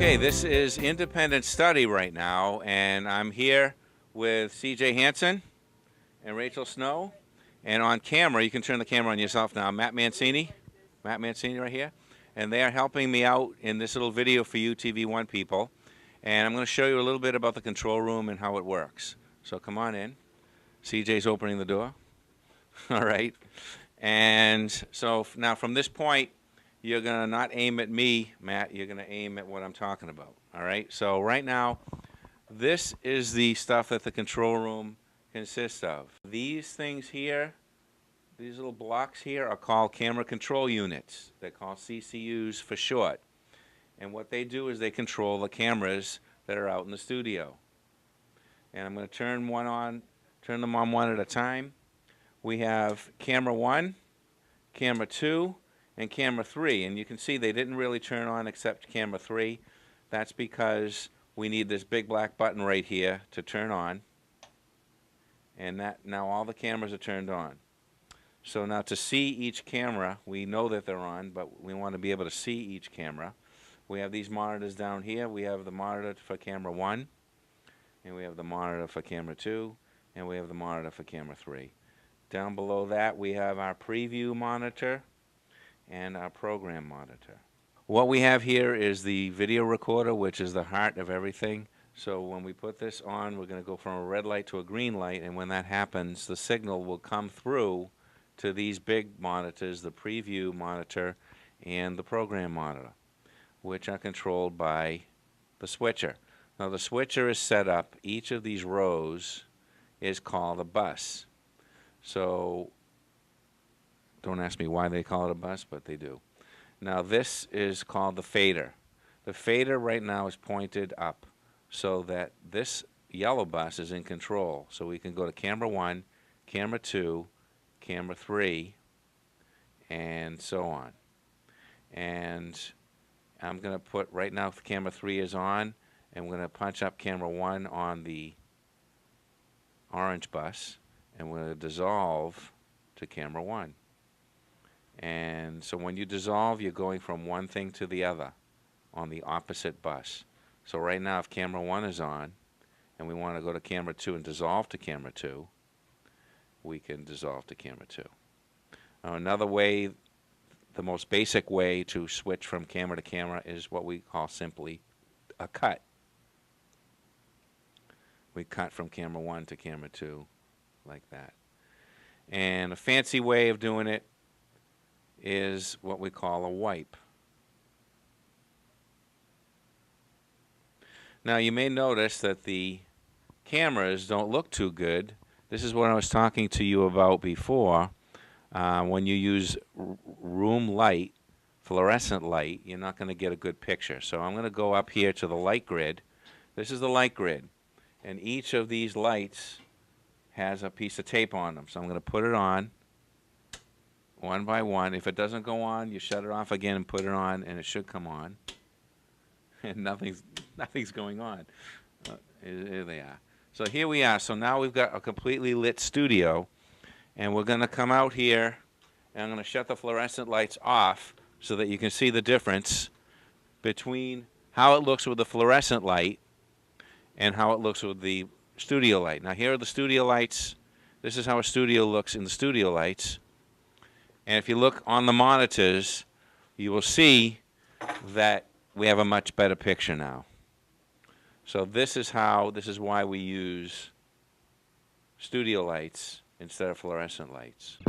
Okay, this is Independent Study right now, and I'm here with CJ Hansen and Rachel Snow. And on camera, you can turn the camera on yourself now, Matt Mancini right here. And they are helping me out in this little video for you TV1 people. And I'm going to show you a little bit about the control room and how it works. So come on in. CJ's opening the door. All right. And so now from this point, you're going to not aim at me, Matt. You're going to aim at what I'm talking about. All right? So right now, this is the stuff that the control room consists of. These things here, these little blocks here are called camera control units. They're called CCUs for short. And what they do is they control the cameras that are out in the studio. And I'm going to turn them on one at a time. We have camera 1, camera 2, and camera 3, and you can see they didn't really turn on except camera 3. That's because we need this big black button right here to turn on, and that now all the cameras are turned on. So now to see each camera, we know that they're on, but we want to be able to see each camera. We have these monitors down here. We have the monitor for camera 1, and we have the monitor for camera 2, and we have the monitor for camera 3. Down below that we have our preview monitor and our program monitor. What we have here is the video recorder, which is the heart of everything. So when we put this on, we're going to go from a red light to a green light, and when that happens, the signal will come through to these big monitors, the preview monitor and the program monitor, which are controlled by the switcher. Now the switcher is set up, each of these rows is called a bus. So don't ask me why they call it a bus, but they do. Now this is called the fader. The fader right now is pointed up so that this yellow bus is in control. So we can go to camera 1, camera 2, camera 3, and so on. And I'm going to put, right now camera 3 is on, and we're going to punch up camera 1 on the orange bus, and we're going to dissolve to camera 1. And so when you dissolve, you're going from one thing to the other on the opposite bus. So right now, if camera 1 is on, and we want to go to camera 2 and dissolve to camera 2, we can dissolve to camera 2. Now another way, the most basic way to switch from camera to camera is what we call simply a cut. We cut from camera 1 to camera 2 like that. And a fancy way of doing it is what we call a wipe. Now you may notice that the cameras don't look too good. This is what I was talking to you about before. When you use room light, fluorescent light, you're not going to get a good picture. So I'm going to go up here to the light grid. This is the light grid, and each of these lights has a piece of tape on them. So I'm going to put it on one by one. If it doesn't go on, you shut it off again and put it on, and it should come on. And nothing's going on. Here they are. So here we are. So now we've got a completely lit studio, and we're going to come out here, and I'm going to shut the fluorescent lights off so that you can see the difference between how it looks with the fluorescent light and how it looks with the studio light. Now here are the studio lights. This is how a studio looks in the studio lights. And if you look on the monitors, you will see that we have a much better picture now. So this is why we use studio lights instead of fluorescent lights.